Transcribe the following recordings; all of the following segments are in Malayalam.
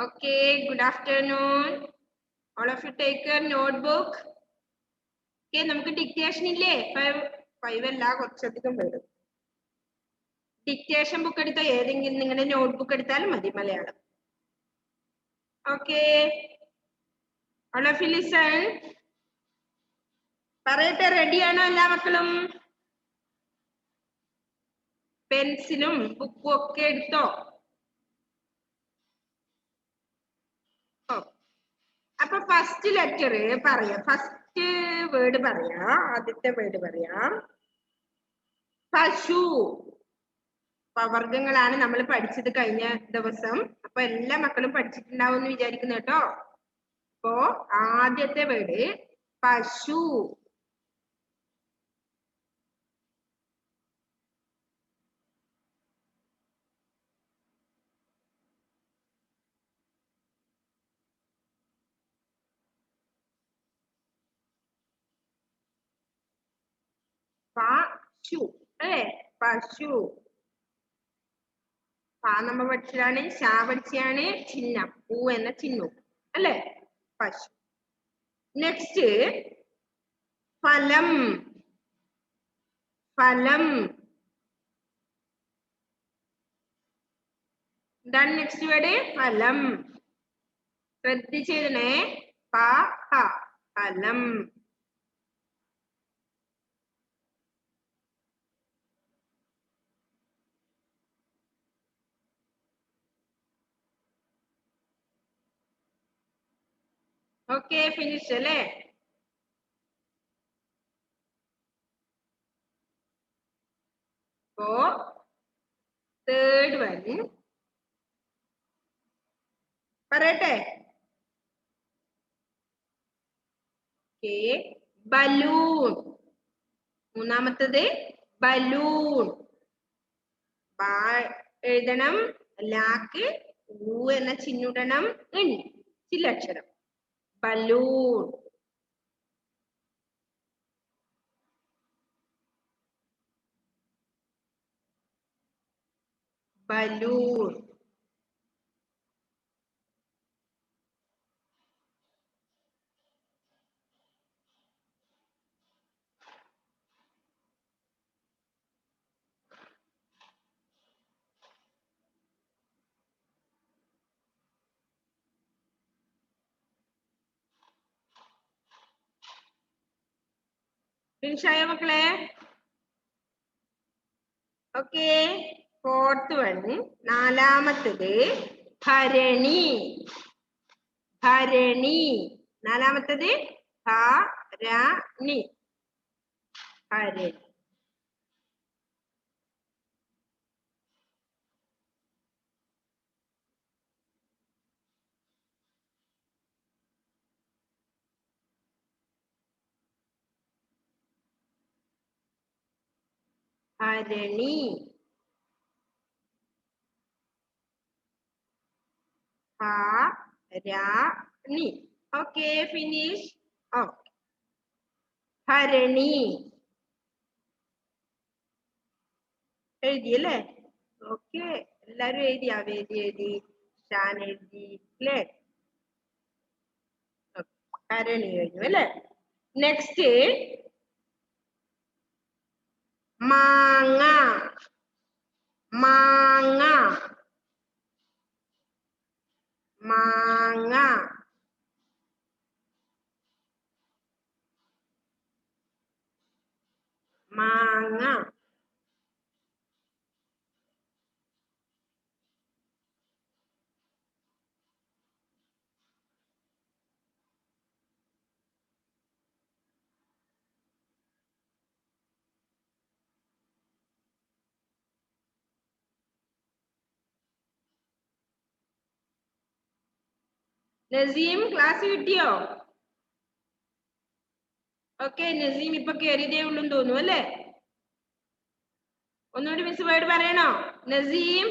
Okay, good afternoon. All of you take your notebook. Okay, നമുക്ക് ഡിക്റ്റേഷൻ ഇല്ലേ? 5 അല്ല, കുറച്ചധികം വരും. ഡിക്റ്റേഷൻ ബുക്ക് എടുത്തോ, ഏതെങ്കിലും നിങ്ങളുടെ നോട്ട്ബുക്ക് എടുത്താലും മതി, Malayalam. Okay, all of you listen. പറയട്ടെ, റെഡിയാണോ എല്ലാ മക്കളും? പെൻസിലും ബുക്കും ഒക്കെ എടുത്തോ? അപ്പൊ ഫസ്റ്റ് ലെറ്റർ പറയാം, ഫസ്റ്റ് വേർഡ് പറയാം. ആദ്യത്തെ വേർഡ് പറയാം, പശു. പവർഗങ്ങളാണ് നമ്മൾ പഠിച്ചത് കഴിഞ്ഞ ദിവസം. അപ്പൊ എല്ലാ മക്കളും പഠിച്ചിട്ടുണ്ടാവും എന്ന് വിചാരിക്കുന്നു കേട്ടോ. അപ്പോ ആദ്യത്തെ വേർഡ് പശു. പശു അല്ലേ? പശു. പ നമ്മ പഠിച്ചതാണ്, ശാ പഠിച്ചാണ്, ചിഹ്നം പൂ എന്ന ചിഹ്നം അല്ലേ? പശു. നെക്സ്റ്റ് ഫലം. ഫലം. എന്താണ് നെക്സ്റ്റ് വേർഡ്? ഫലം. ശ്രദ്ധിച്ചെഴുതണേ. ഫലം. ഓക്കെ, ഫിനിഷ് അല്ലേ? അപ്പോ തേർഡ് വൺ പറയട്ടെ. ബലൂൺ. മൂന്നാമത്തത് ബലൂൺ. എഴുതണം, ലാക്ക് ഊ എന്ന ചിഹ്നിടണം, ചില്ലക്ഷരം. ബലൂൺ. ബലൂൺ. ഫിനിഷായോ മക്കളെ? ഓക്കെ, ഫോർത്ത് വൺ നാലാമത്തത് ഭരണി. ഭരണി. നാലാമത്തത് ഭരണി. ഭരണി. ഭരണി. ഭരണി. Okay, finish. ഓക്കെ, ഭരണി എഴുതിയല്ലേ? ഓക്കെ, എല്ലാരും എഴുതിയാ? വേദി എഴുതി, ഷാൻ എഴുതി അല്ലേ? ഭരണി കഴിഞ്ഞു അല്ലേ? നെക്സ്റ്റ് മാങ്ങ. മാങ്ങ. മാങ്ങ. മാങ്ങ. നസീം ക്ലാസ് കിട്ടിയോ? ഓക്കെ, നസീം ഇപ്പൊ കയറിയതേ ഉള്ളൂ തോന്നുന്നു അല്ലേ? ഒന്നുകൂടി മിസ് വേർഡ് പറയണോ നസീം?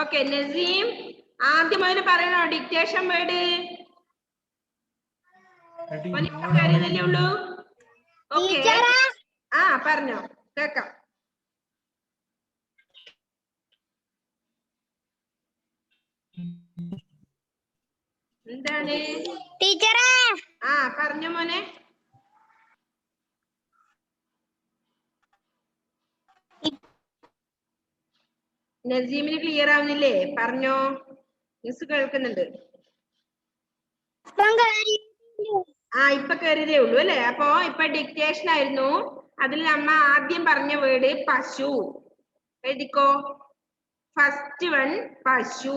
ഓക്കെ, നസീം ആദ്യം അതിന് പറയണോ ഡിക്റ്റേഷൻ വേർഡ്? കയറിയതല്ലേ ഉള്ളൂ. ഓക്കെ, ആ പറഞ്ഞോ, കേക്കാം. എന്താണ് ടീച്ചറേ? ആ പറഞ്ഞോ മോനെ. നസീമിന് ക്ലിയർ ആവുന്നില്ലേ? പറഞ്ഞോ, മിസ് കേൾക്കുന്നുണ്ട്. ആ ഇപ്പൊ കയറിയതേ ഉള്ളൂ അല്ലെ? അപ്പൊ ഇപ്പൊ ഡിക്റ്റേഷൻ ആയിരുന്നു. അതിൽ നമ്മ ആദ്യം പറഞ്ഞ വേർഡ് പശു. എഴുതിക്കോ. ഫസ്റ്റ് വൺ പശു.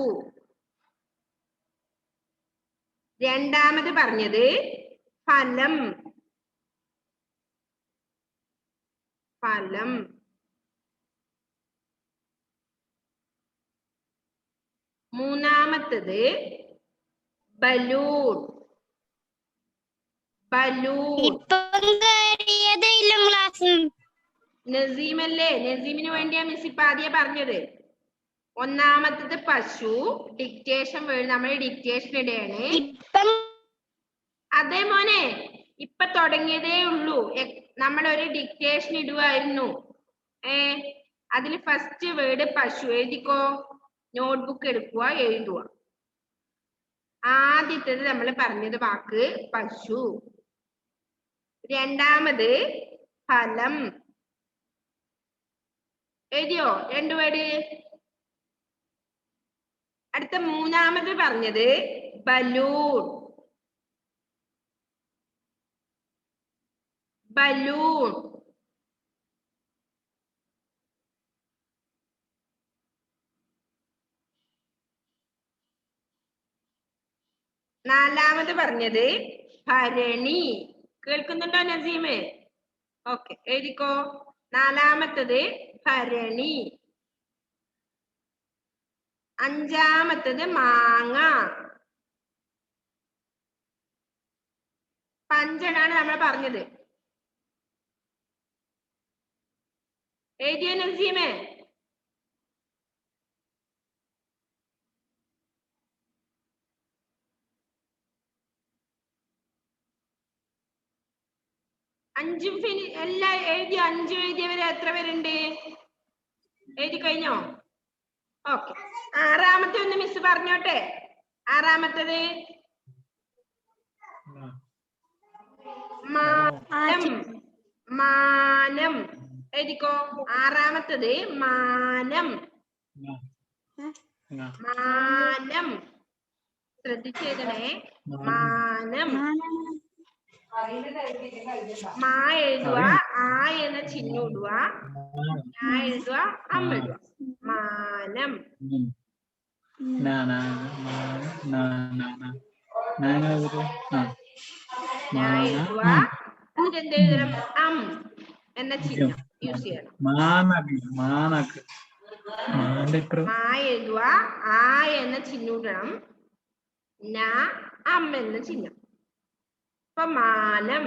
രണ്ടാമത് പറഞ്ഞത് ഫലം. ഫലം. മൂന്നാമത്തത് ബലൂൺ. ബലൂൺ. നസീമല്ലേ? നസീമിന് വേണ്ടിയാ മിസ് ഇപ്പൊ ആദ്യം പറഞ്ഞത്. ഒന്നാമത്തത് പശു. ഡിക്റ്റേഷൻ വേർഡ് നമ്മൾ ഡിക്റ്റേഷൻ ഇടയാണ്. അതെ മോനെ, ഇപ്പൊ തുടങ്ങിയതേ ഉള്ളൂ. നമ്മളൊരു ഡിക്റ്റേഷൻ ഇടുവായിരുന്നു. അതിൽ ഫസ്റ്റ് വേർഡ് പശു. എഴുതിക്കോ. നോട്ട്ബുക്ക് എടുക്കുക, എഴുതുക. ആദ്യത്തേത് നമ്മൾ പറഞ്ഞത് വാക്ക് പശു. രണ്ടാമത് ഫലം. എഴുതിയോ? രണ്ട് വേർഡ്. അടുത്ത മൂന്നാമത് പറഞ്ഞത് ബലൂൺ. ബലൂൺ. നാലാമത് പറഞ്ഞത് ഭരണി. കേൾക്കുന്നുണ്ടോ നസീമ്? ഓക്കെ, എഴുതിക്കോ. നാലാമത്തത് ഭരണി. അഞ്ചാമത്തത് മാങ്ങ. പഞ്ചനാണ് നമ്മൾ പറഞ്ഞത്. എഴുതിയോ നസീമേ? അഞ്ചും എല്ലാം എഴുതിയോ? അഞ്ചും എഴുതിയവര് എത്ര പേരുണ്ട്? എഴുതി കഴിഞ്ഞോ? ഓക്കെ. ആറാമത്തെ ഒന്ന് മിസ് പറഞ്ഞോട്ടെ. ആറാമത്തത് മാനം. മാനം. എഴുതിക്കോ. ആറാമത്തത് മാനം. മാനം. ശ്രദ്ധിച്ചെഴുതണേ. മാനം. മാ എഴുതുക, ആ എന്ന ചിഹ്നം ഇടുക, ഞാൻ എഴുതുക, അമ്മ ഇടുക. മാനം. ഞാൻ എഴുതുക, എന്നിട്ട് എന്ത് എഴുതണം? അം എന്ന ചിഹ്നം യൂസ് ചെയ്യണം. മാ എഴുതുക, ആ എന്ന ചിഹ്നം ഇടണം, ന അം എന്ന ചിഹ്നം. അപ്പൊ മാനം.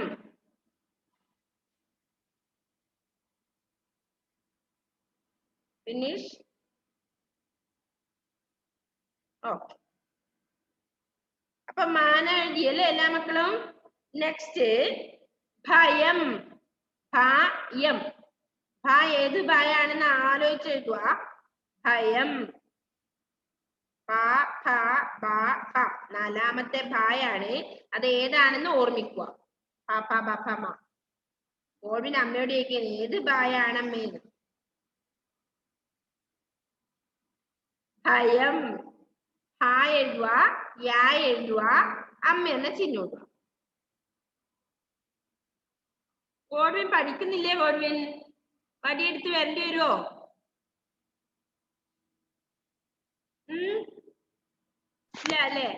ഫിനിഷ്. ഓക്കെ. അപ്പൊ മാനം എഴുതിയല്ലേ എല്ലാ മക്കളും? നെക്സ്റ്റ് ഭയം. ഭയം. ഭ ഏത് ഭയാണെന്ന് ആലോചിച്ച് എഴുതുക. ഭയം. നാലാമത്തെ ഭായാണ്. അത് ഏതാണെന്ന് ഓർമ്മിക്കുക. ഓർമ്മിന് അമ്മയോട് ചോദിക്കുന്നത് ഏത് ഭായാണ് അമ്മേന്ന്. ഭയം. ഹ എഴുതുക, യാ എഴുതുക, അമ്മ എന്ന ചിഹ്നം എഴുതുക. ഓർവിൻ പഠിക്കുന്നില്ലേ? ഓർവിൻ വടിയെടുത്ത് വരേണ്ടി വരുമോ? ഇല്ല അല്ലേ?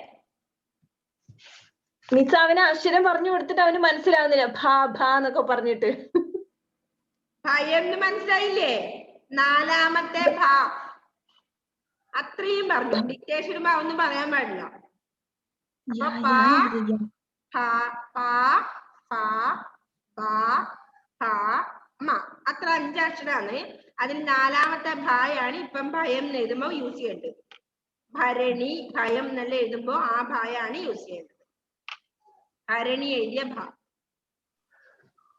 മിസ് അവന് അക്ഷരം പറഞ്ഞു കൊടുത്തിട്ട് അവന് മനസ്സിലാവുന്നില്ല. ഭാ ഭാ എന്നൊക്കെ പറഞ്ഞിട്ട്. ഭയം മനസ്സിലായില്ലേ? നാലാമത്തെ ഭാ. അത്രയും പറഞ്ഞു. ഡിക്റ്റേഷൻ ഇടുമ്പോ ഒന്നും പറയാൻ പാടില്ല. അത്ര അഞ്ചക്ഷരാണ്. അതിൽ നാലാമത്തെ ഭായാണ് ഇപ്പം ഭയം എന്ന് എഴുതുമ്പോ യൂസ് ചെയ്യേണ്ടത്. ഭരണി, ഭയം എന്നല്ല എഴുതുമ്പോ ആ ഭായാണ് യൂസ് ചെയ്യേണ്ടത്. ഹരണി എഴുതിയ ഭ.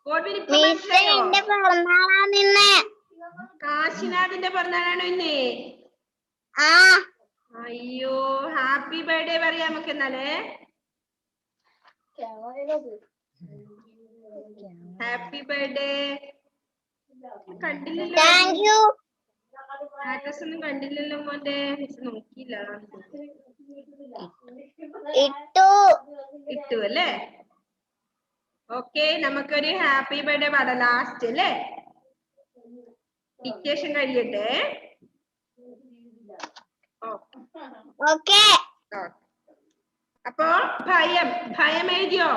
ഗോഡ്വിൻ ഇപ്പൊ മനസ്സിലായോ? കാശിനാഥിന്റെ പിറന്നാളാണോ ഇന്ന്? അയ്യോ, ഹാപ്പി ബർത്ത്ഡേ പറയാം നമുക്ക് എന്നാലേ. Happy birthday. കണ്ടില്ലല്ലോ, സ്റ്റാറ്റസ് ഒന്നും കണ്ടില്ലല്ലോ മോന്റെ. നോക്കിയില്ല. ഇട്ടു അല്ലേ? ഓക്കെ, നമുക്കൊരു ഹാപ്പി ബർത്ത്ഡേ പാടാം ലാസ്റ്റ് അല്ലേ? ഡിക്റ്റേഷൻ കഴിയട്ടെ. അപ്പോ ഭയം, ഭയം എഴുതിയോ?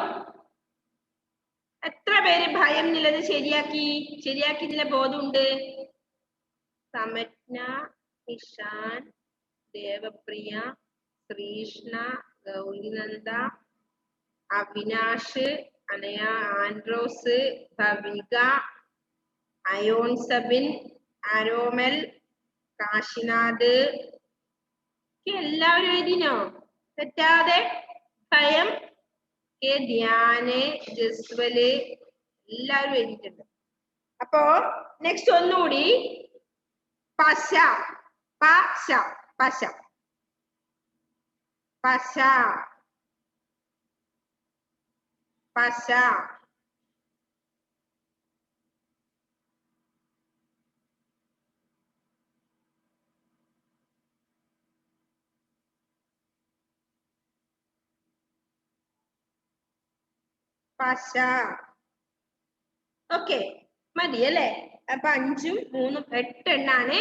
എത്ര പേര് ഭയം എന്നുള്ളത് ശരിയാക്കിയതിലെ ബോധമുണ്ട്? സമജ്ഞ, നിഷാൻ, ദേവപ്രിയ, ശ്രീഷ്ണ, ഗൗരിനന്ദ, അവിനാഷ്, അനയ, ആൻഡ്രോസ്, കവിക, അയോൺ സബിൻ, ആരോമൽ, കാശിനാഥ് എല്ലാവരും എഴുതിനോ? തെറ്റാതെ. ഭയം, ധ്യാന്, ജസ്വല് എല്ലാവരും എഴുതിയിട്ടുണ്ട്. അപ്പോ നെക്സ്റ്റ് ഒന്നുകൂടി. പശ, പശ, പശ, പശ, പശ. പശ. ഓക്കെ, മതി അല്ലേ? അപ്പൊ 5ഉം 3ഉം 8 എണ്ണാണ്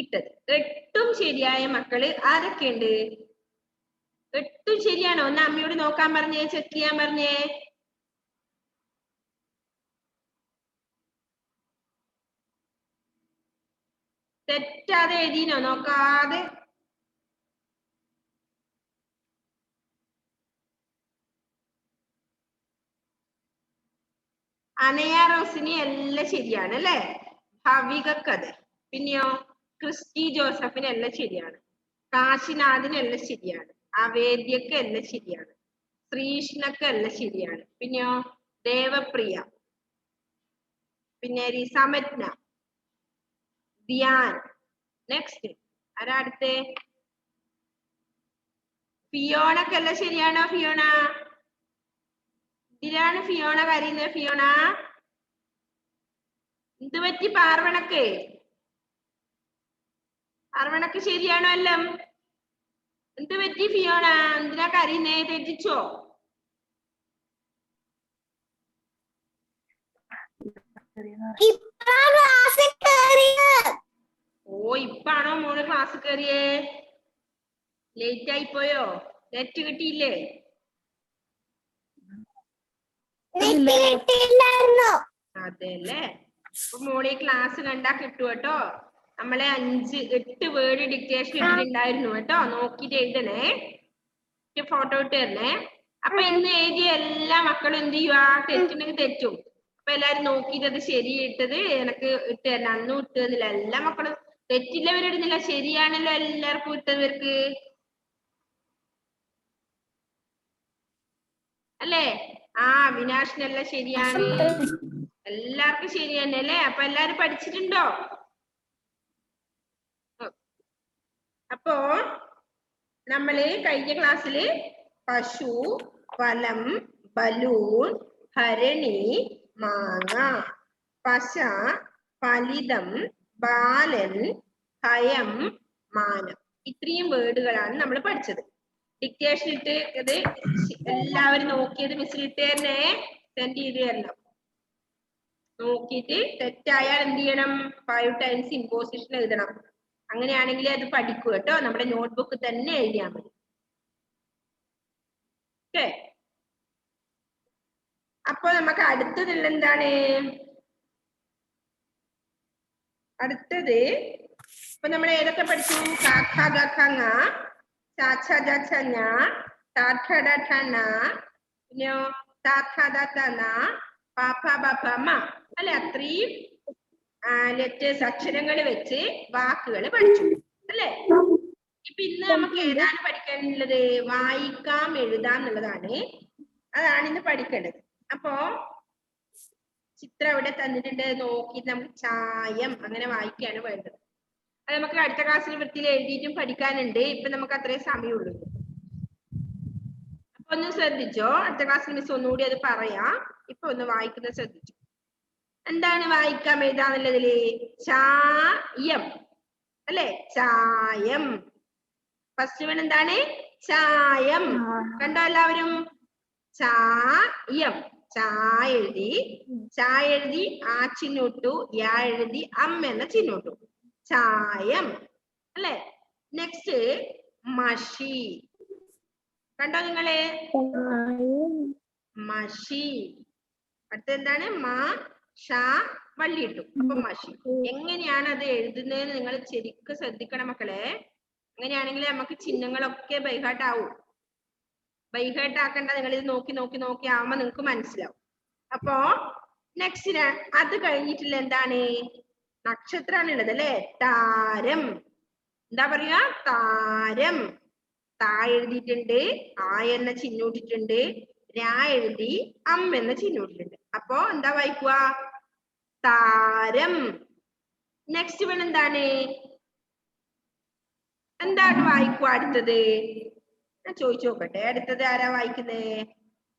ഇട്ടത്. 8ഉം ശരിയായ മക്കള് ആരൊക്കെയുണ്ട്? 8ഉം ശരിയാണോ? ഒന്ന് അമ്മയോട് നോക്കാൻ പറഞ്ഞേ, ചെക്ക് ചെയ്യാൻ പറഞ്ഞേ. തെറ്റാതെ എഴുതിനോ? നോക്കാതെ. അനയ റോസിനി എല്ലാം ശരിയാണ് അല്ലേ? ഭവികക്കത്. പിന്നെയോ ക്രിസ്റ്റി ജോസഫിന് എല്ലാം ശരിയാണ്. കാശിനാഥിന് എല്ലാം ശരിയാണ്. അവേദ്യക്ക് എല്ലാം ശരിയാണ്. ശ്രീഷ്ണക്ക് എല്ലാം ശരിയാണ്. പിന്നെയോ ദേവപ്രിയ, പിന്നെ സമജ്ഞ, ധ്യാൻ. നെക്സ്റ്റ് ആരാ അടുത്ത്? ഫിയോണക്ക് എല്ലാം ശരിയാണോ? ഫിയോണ, ഇതിലാണ് ഫിയോണ കരയുന്നത്. ഫിയോണ എന്ത് പറ്റി? പാർവണക്ക്, പാർവണക്ക് ശരിയാണോ എല്ലാം? എന്ത് പറ്റി ഫിയോണ? എന്തിനാ കരയുന്നേ? തെറ്റിച്ചോ? ഓ, ഇപ്പാണോ മോള് ക്ലാസ് കയറിയേ? ലേറ്റ് ആയി പോയോ? നെറ്റ് കിട്ടിയില്ലേ? അതെല്ലേ. അപ്പൊ മോളി ക്ലാസ് കണ്ടാ കിട്ടു കേട്ടോ. നമ്മളെ 8 വേർഡ് ഡിക്റ്റേഷൻ ഇട്ടിട്ടുണ്ടായിരുന്നു കേട്ടോ. നോക്കിട്ട് എഴുതണേ, ഫോട്ടോ ഇട്ട് തരണേ. അപ്പൊ ഇന്ന് എഴുതിയ എല്ലാ മക്കളും എന്ത് ചെയ്യുക? തെറ്റുണ്ടെങ്കിൽ തെറ്റും. അപ്പൊ എല്ലാരും നോക്കിയിട്ട് അത് ശരി ഇട്ടത് എനക്ക് ഇട്ട് തരണം. അന്നും ഇട്ട് തന്നില്ല. എല്ലാ മക്കളും തെറ്റില്ലവരിടുന്നില്ല, ശരിയാണല്ലോ എല്ലാവർക്കും ഇട്ടവർക്ക് അല്ലേ? ആ, അവിനാഷിനെല്ലാം ശരിയാണ്. എല്ലാവർക്കും ശരി തന്നെ അല്ലേ? അപ്പൊ എല്ലാരും പഠിച്ചിട്ടുണ്ടോ? അപ്പോ നമ്മള് കഴിഞ്ഞ ക്ലാസ്സില് പശു, ഫലം, ബലൂൺ, ഭരണി, മാങ്ങ, പശ, ഫലിതം, ബാലൻ, ഭയം, മാനം, ഇത്രയും വേർഡുകളാണ് നമ്മൾ പഠിച്ചത്. ഡിക്റ്റേഷൻ ഇട്ട് ഇത് എല്ലാവരും നോക്കിയത് മിസ്സിലിട്ട് തന്നെ സെൻഡ് ചെയ്ത് തരണം. നോക്കിയിട്ട് തെറ്റായാൽ എന്ത് ചെയ്യണം? 5 ടൈംസ് ഇമ്പോസിഷൻ എഴുതണം. അങ്ങനെയാണെങ്കിൽ അത് പഠിക്കും കേട്ടോ. നമ്മുടെ നോട്ട്ബുക്ക് തന്നെ എഴുതിയാൽ മതി. ഓക്കെ, അപ്പൊ നമുക്ക് അടുത്തതുള്ള എന്താണ്? അടുത്തത് ഇപ്പൊ നമ്മൾ ഏതൊക്കെ പഠിച്ചു? പിന്നെയോ അല്ലെ? അത്രയും ലെറ്റേഴ്സ്, അക്ഷരങ്ങൾ വെച്ച് വാക്കുകൾ പഠിച്ചു അല്ലേ? ഇപ്പൊ ഇന്ന് നമുക്ക് ഏതാണ് പഠിക്കാനുള്ളത്? വായിക്കാം, എഴുതാം എന്നുള്ളതാണ്. അതാണ് ഇന്ന് പഠിക്കേണ്ടത്. അപ്പോ ചിത്രം ഇവിടെ തന്നിട്ടുണ്ട്, നോക്കി നമുക്ക് ചായം അങ്ങനെ വായിക്കാണ് വേണ്ടത്. അത് നമുക്ക് അടുത്ത ക്ലാസ്സിൽ വൃത്തിയിൽ എഴുതിയിട്ടും പഠിക്കാനുണ്ട്. ഇപ്പൊ നമുക്ക് അത്രേ സമയമുള്ളൂ. അപ്പൊ ഒന്ന് ശ്രദ്ധിച്ചോ, അടുത്ത ക്ലാസ്സിൽ മിസ് ഒന്നുകൂടി അത് പറയാം. ഇപ്പൊ ഒന്ന് വായിക്കുന്നത് ശ്രദ്ധിച്ചു. എന്താണ് വായിക്കാം എഴുതാന്നുള്ളതില്? ചായം അല്ലെ? ചായം. ഫസ്റ്റ് വൺ എന്താണ്? ചായം. കണ്ടോ എല്ലാവരും? ചായം. ചായ എഴുതി, ചായ എഴുതി, ആ ചിഹ്നമിട്ടു, യാ എഴുതി, എന്ന ചിഹ്നമിട്ടു. ചായം അല്ലെ? നെക്സ്റ്റ് മഷി. കണ്ടോ നിങ്ങള്? മഷി. അടുത്ത എന്താണ്? വള്ളി ഇട്ടു. അപ്പൊ മഷി. എങ്ങനെയാണ് അത് എഴുതുന്നതെന്ന് നിങ്ങൾ ശരിക്കും ശ്രദ്ധിക്കണം മക്കളെ. അങ്ങനെയാണെങ്കിൽ നമുക്ക് ചിഹ്നങ്ങളൊക്കെ ബൈഹാർട്ട് ആവും. ബൈഹാർട്ട് ആക്കണ്ട, നിങ്ങൾ ഇത് നോക്കി നോക്കി നോക്കി ആവുമ്പോ നിങ്ങൾക്ക് മനസ്സിലാവും. അപ്പോ നെക്സ്റ്റ് അത് കഴിഞ്ഞിട്ടുള്ള എന്താണ്? നക്ഷത്രമാണ് ഉള്ളത് അല്ലെ? താരം. എന്താ പറയാ? താരം. താ എഴുതിയിട്ടുണ്ട്, ആ എന്ന ചിഹ്നം ഇട്ടിട്ടുണ്ട്, രാ എഴുതി, എന്ന ചിഹ്നം ഇട്ടിട്ടുണ്ട്. അപ്പോ എന്താ വായിക്കുക? താരം. നെക്സ്റ്റ് വൺ എന്താണ്? എന്താണ് വായിക്കുക അടുത്തത്? ഞാൻ ചോദിച്ചു നോക്കട്ടെ. അടുത്തത് ആരാ വായിക്കുന്നത്?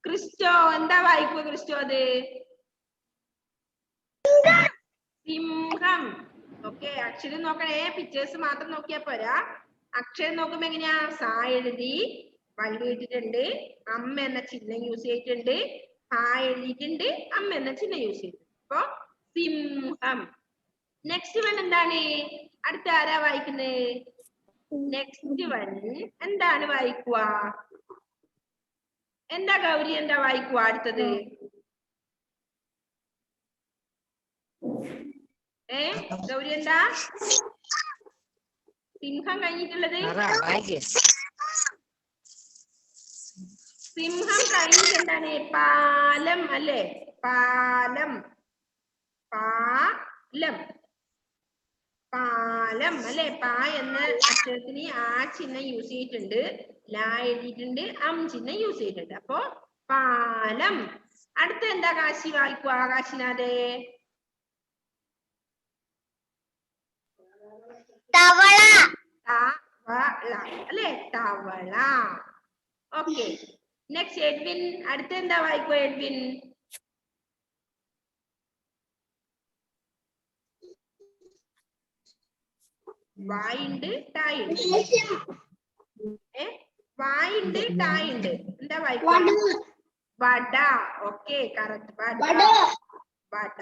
ക്രിസ്റ്റോ. എന്താ വായിക്കുക ക്രിസ്റ്റോ? അത് സിംഹം. ഓക്കെ, അക്ഷരം നോക്കണേ, പിക്ചേഴ്സ് മാത്രം നോക്കിയാ പോരാ. അക്ഷരം നോക്കുമ്പോ എങ്ങനെയാ? സാ എഴുതി, വള്ളി ഇട്ടിട്ടുണ്ട്, എന്ന ചിഹ്നം യൂസ് ചെയ്തിട്ടുണ്ട്, ഹാ എഴുതിയിട്ടുണ്ട്, എന്ന ചിഹ്നം യൂസ് ചെയ്തിട്ടുണ്ട്. അപ്പൊ സിംഹം. നെക്സ്റ്റ് വൺ എന്താണ്? അടുത്ത ആരാ വായിക്കുന്നത്? നെക്സ്റ്റ് വൺ എന്താണ് വായിക്കുക? എന്താ ഗൗരി? എന്താ വായിക്കുക അടുത്തത്? ഗൗരി എന്താ? സിംഹം കഴിഞ്ഞിട്ടുള്ളത്? സിംഹം കഴിഞ്ഞിട്ട് എന്താണ്? പാലം അല്ലെ? പാലം. പാലം. പാലം അല്ലെ? പാ എന്ന അക്ഷരത്തിന് ആ ചിഹ്നം യൂസ് ചെയ്തിട്ടുണ്ട്, ലാ എഴുതിയിട്ടുണ്ട്, ചിഹ്നം യൂസ് ചെയ്തിട്ടുണ്ട്. അപ്പൊ പാലം. അടുത്ത എന്താ കാശി വായിക്കുക? കാശിനാഥേ. തവള. തവള അല്ലെ? തവള. ഓക്കെ. Next Edwin. അടുത്ത എന്താ വായിക്കുക എഡ്വിൻ? വായുണ്ട്, ടായുണ്ട്. വായുണ്ട്, ടായുണ്ട്. എന്താ വായിക്കുക? വട. Okay, correct. വട. വട.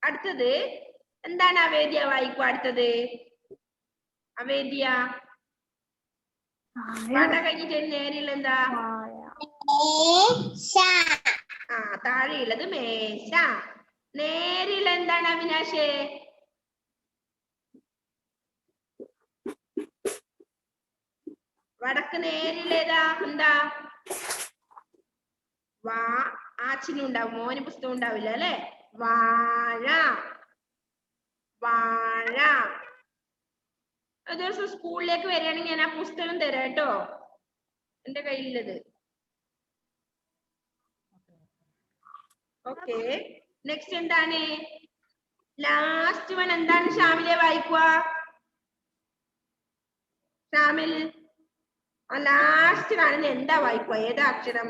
അടുത്തത് എന്താണ്? അവേദ്യ വായിക്കുക അടുത്തത്. അവേദ്യ. വട കഴിഞ്ഞിട്ട് നേരെയുള്ള എന്താ? താഴെയുള്ളത് മേശ. നേരെയുള്ള എന്താണ് അവിനാശേ? വടക്ക് നേരെയുള്ള ഏതാ? എന്താ? ആ ചിഹ്നം ഉണ്ടാവും, മോന് പുസ്തകം ഉണ്ടാവില്ല അല്ലെ? വാഴ. വാഴ. ഒരു ദിവസം സ്കൂളിലേക്ക് വരികയാണെങ്കിൽ ഞാൻ ആ പുസ്തകം തരാം കേട്ടോ, എന്റെ കയ്യിലുള്ളത്. ഓക്കെ. നെക്സ്റ്റ് എന്താണ്? ലാസ്റ്റ് വൺ എന്താണ്? ഷാമിലെ വായിക്കുക. ഷാമിൽ ലാസ്റ്റ് കാണുന്ന എന്താ വായിക്കുക? ഏതാ അക്ഷരം?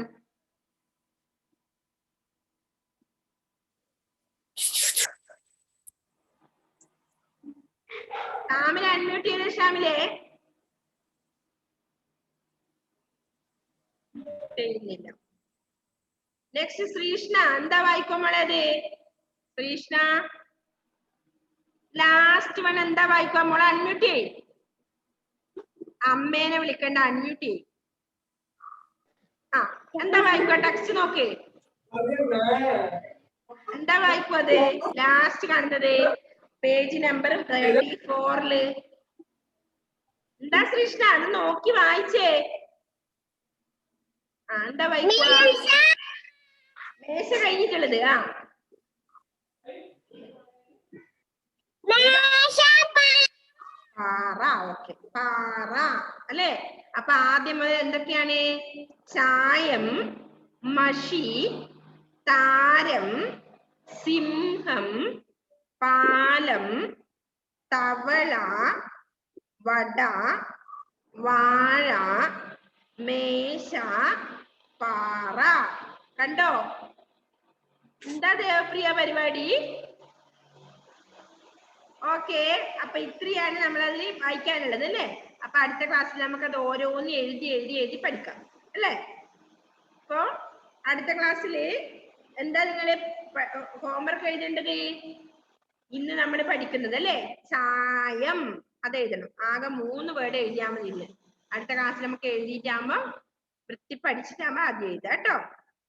ഷാമിലെ അൺമ്യൂട്ട് ചെയ്ത്. ഷാമിലെ ചെയ്യുന്നില്ല. നെക്സ്റ്റ് ശ്രീഷ്ണ. എന്താ വായിക്കുക മോളേത്? ശ്രീഷ്ണ ലാസ്റ്റ് വൺ എന്താ വായിക്കുക മോളെ? അൺമ്യൂട്ട് ചെയ്. അമ്മേനെ വിളിക്കണ്ട, അൺമ്യൂട്ട് ചെയ്. എന്താ വായിക്കുക? ടെക്സ്റ്റ് നോക്ക്. എന്താ വായിക്കുക? അത് ലാസ്റ്റ് കാണുന്നത് പേജ് നമ്പർ 34. എന്താ ശ്രീഷ്ണ? അത് നോക്കി വായിച്ചേ. എന്താ വായിക്കുക? മേശ കഴിഞ്ഞിട്ടുള്ളത്. പാറ. ഓക്കെ, പാറ അല്ലെ? അപ്പൊ ആദ്യം എന്തൊക്കെയാണ്? ചായം, മഷി, താരം, സിംഹം, പാലം, തവള, വട, വാഴ, മേശ, പാറ. കണ്ടോ? എന്താ ദേവപ്രിയ പരിപാടി? ഓക്കെ, അപ്പൊ ഇത്രയാണ് നമ്മളതിൽ വായിക്കാനുള്ളത് അല്ലേ? അപ്പൊ അടുത്ത ക്ലാസ്സിൽ നമുക്കത് ഓരോന്ന് എഴുതി എഴുതി എഴുതി പഠിക്കാം അല്ലേ? അപ്പൊ അടുത്ത ക്ലാസ്സില് എന്താ നിങ്ങള് ഹോംവർക്ക് എഴുതേണ്ടത്? ഇന്ന് നമ്മൾ പഠിക്കുന്നത് അല്ലേ? ചായം, അത് എഴുതണം. ആകെ 3 വേർഡ് എഴുതിയാൽ മതി. ഇന്ന് അടുത്ത ക്ലാസ്സിൽ നമുക്ക് എഴുതിയിട്ടാകുമ്പോ വൃത്തി പഠിച്ചിട്ടാകുമ്പോ ആദ്യം എഴുതാം കേട്ടോ.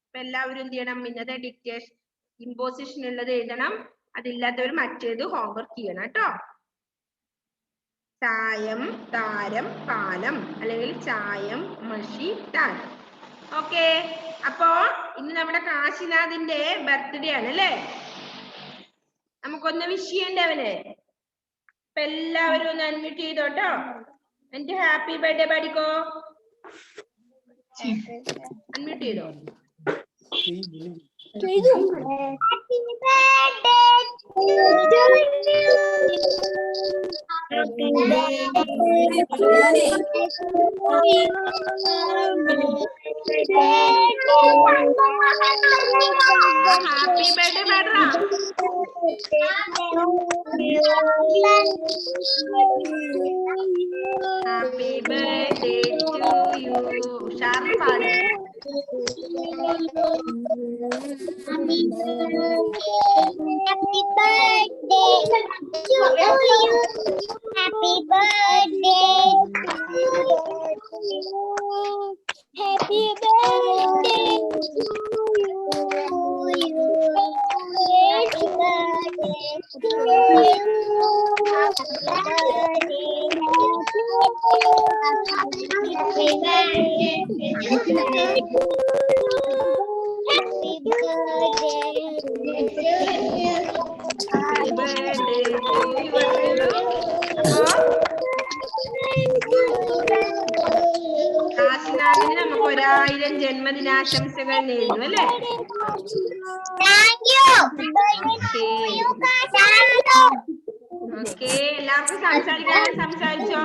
അപ്പൊ എല്ലാവരും എന്ത് ചെയ്യണം? ഇന്നത്തെ ഡിക്റ്റേഷൻ ഇമ്പോസിഷൻ ഉള്ളത് എഴുതണം. അതില്ലാത്തവർ മറ്റേത് ഹോംവർക്ക് ചെയ്യണം കേട്ടോ. ചായം, താരം, പാലം, അല്ലെങ്കിൽ ചായം, മഷി, താരം. ഓക്കെ, അപ്പോ ഇന്ന് നമ്മുടെ കാശിനാഥിന്റെ ബർത്ത്ഡേ ആണ് അല്ലേ? നമുക്കൊന്ന് വിഷ് ചെയ്യണ്ടേ അവന്? അപ്പൊ എല്ലാവരും ഒന്ന് അൺമ്യൂട്ട് ചെയ്തോട്ടോ. എന്റെ ഹാപ്പി ബർത്ത്ഡേ പാടിക്കോ. അൺമ്യൂട്ട് ചെയ്തോ. ഹാപ്പി ബർത്ത്ഡേ പാടാ. Happy birthday to you. ഉഷാറിന് പാട്. Happy birthday to you. Happy birthday to you. Happy birthday to you. Happy birthday to you. Happy birthday to you. Happy കാശിനാഥിന് നമുക്ക് 1000 ജന്മദിനാശംസകൾ നേരുന്നു അല്ലേ? ഓക്കെ, എല്ലാവർക്കും സംസാരിക്കാൻ സംസാരിച്ചോ?